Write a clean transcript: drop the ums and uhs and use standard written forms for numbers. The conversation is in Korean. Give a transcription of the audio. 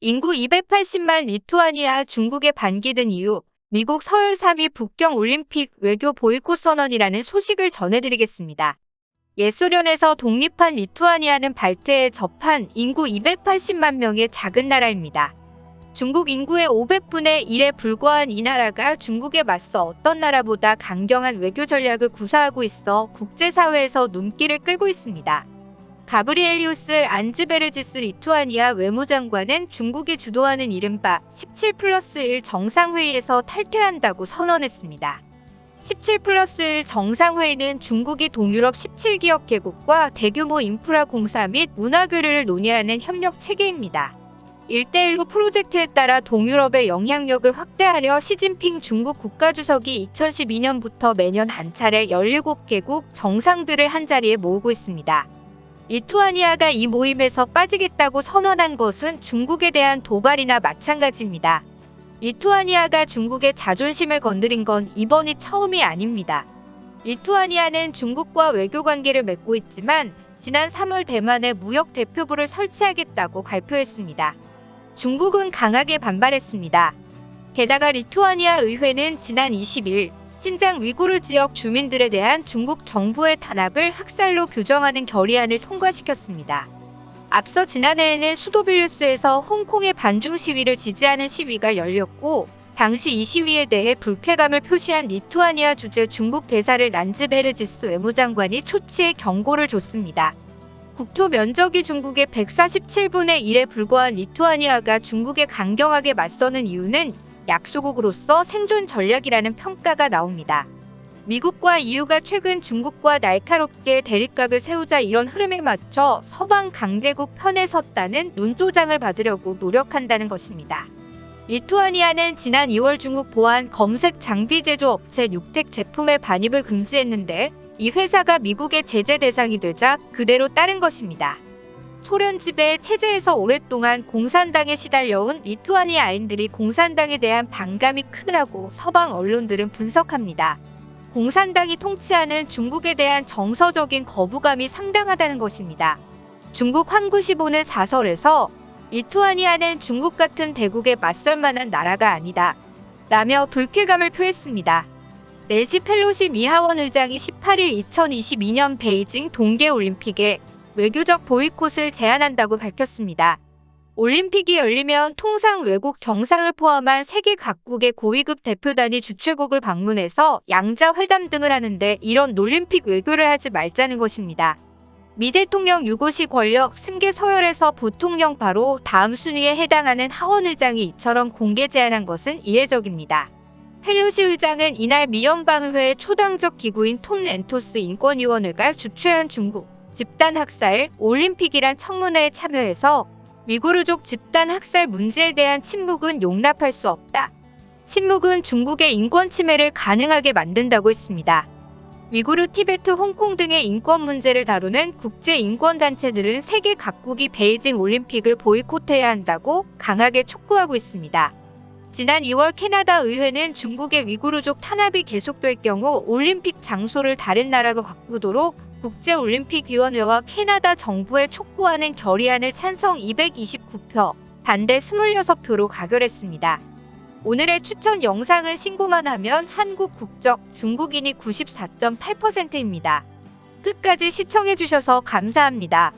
인구 280만 리투아니아 중국에 반기든 이유, 미국 서울 3위 북경 올림픽 외교 보이콧 선언이라는 소식을 전해드리겠습니다. 옛소련에서 독립한 리투아니아는 발트해 접한 인구 280만 명의 작은 나라입니다. 중국 인구의 500분의 1에 불과한 이 나라가 중국에 맞서 어떤 나라보다 강경한 외교 전략을 구사하고 있어 국제사회에서 눈길을 끌고 있습니다. 가브리엘리우스 안즈베르지스 리투아니아 외무장관은 중국이 주도하는 이른바 17+1 정상회의에서 탈퇴한다고 선언했습니다. 17+1 정상회의는 중국이 동유럽 17기업 개국과 대규모 인프라 공사 및 문화 교류를 논의하는 협력 체계입니다. 1대1로 프로젝트에 따라 동유럽의 영향력을 확대하려 시진핑 중국 국가주석이 2012년부터 매년 한 차례 17개국 정상들을 한자리에 모으고 있습니다. 리투아니아가 이 모임에서 빠지겠다고 선언한 것은 중국에 대한 도발이나 마찬가지입니다. 리투아니아가 중국의 자존심을 건드린 건 이번이 처음이 아닙니다. 리투아니아는 중국과 외교관계를 맺고 있지만 지난 3월 대만에 무역 대표부를 설치하겠다고 발표했습니다. 중국은 강하게 반발했습니다. 게다가 리투아니아 의회는 지난 20일 신장 위구르 지역 주민들에 대한 중국 정부의 탄압을 학살로 규정하는 결의안을 통과시켰습니다. 앞서 지난해에는 수도 빌뉴스에서 홍콩의 반중 시위를 지지하는 시위가 열렸고, 당시 이 시위에 대해 불쾌감을 표시한 리투아니아 주재 중국 대사를 란즈베르지스 외무장관이 초치해 경고를 줬습니다. 국토 면적이 중국의 147분의 1에 불과한 리투아니아가 중국에 강경하게 맞서는 이유는 약소국으로서 생존 전략이라는 평가가 나옵니다. 미국과 EU가 최근 중국과 날카롭게 대립각을 세우자 이런 흐름에 맞춰 서방 강대국 편에 섰다는 눈도장을 받으려고 노력한다는 것입니다. 리투아니아는 지난 2월 중국 보안 검색 장비 제조 업체 뉴텍 제품의 반입을 금지했는데 이 회사가 미국의 제재 대상이 되자 그대로 따른 것입니다. 소련 지배 체제에서 오랫동안 공산당에 시달려온 리투아니아인들이 공산당에 대한 반감이 크다고 서방 언론들은 분석합니다. 공산당이 통치하는 중국에 대한 정서적인 거부감이 상당하다는 것입니다. 중국 환구시보는 사설에서 리투아니아는 중국 같은 대국에 맞설 만한 나라가 아니다 라며 불쾌감을 표했습니다. 낸시 펠로시 미 하원 의장이 18일 2022년 베이징 동계올림픽에 외교적 보이콧을 제안한다고 밝혔습니다. 올림픽이 열리면 통상 외국 정상을 포함한 세계 각국의 고위급 대표단이 주최국을 방문해서 양자 회담 등을 하는데 이런 놀림픽 외교를 하지 말자는 것입니다. 미 대통령 유고시 권력 승계 서열에서 부통령 바로 다음 순위에 해당하는 하원 의장이 이처럼 공개 제안한 것은 이례적입니다. 펠로시 의장은 이날 미 연방의회 초당적 기구인 톰 렌토스 인권위원회가 주최한 중국 집단 학살 올림픽이란 청문회에 참여해서 위구르족 집단 학살 문제에 대한 침묵은 용납할 수 없다. 침묵은 중국의 인권 침해를 가능하게 만든다고 했습니다. 위구르, 티베트, 홍콩 등의 인권 문제를 다루는 국제인권단체들은 세계 각국이 베이징 올림픽을 보이콧해야 한다고 강하게 촉구하고 있습니다. 지난 2월 캐나다 의회는 중국의 위구르족 탄압이 계속될 경우 올림픽 장소를 다른 나라로 바꾸도록 국제올림픽위원회와 캐나다 정부에 촉구하는 결의안을 찬성 229표, 반대 26표로 가결했습니다. 오늘의 추천 영상은 신고만 하면 한국 국적 중국인이 94.8%입니다. 끝까지 시청해주셔서 감사합니다.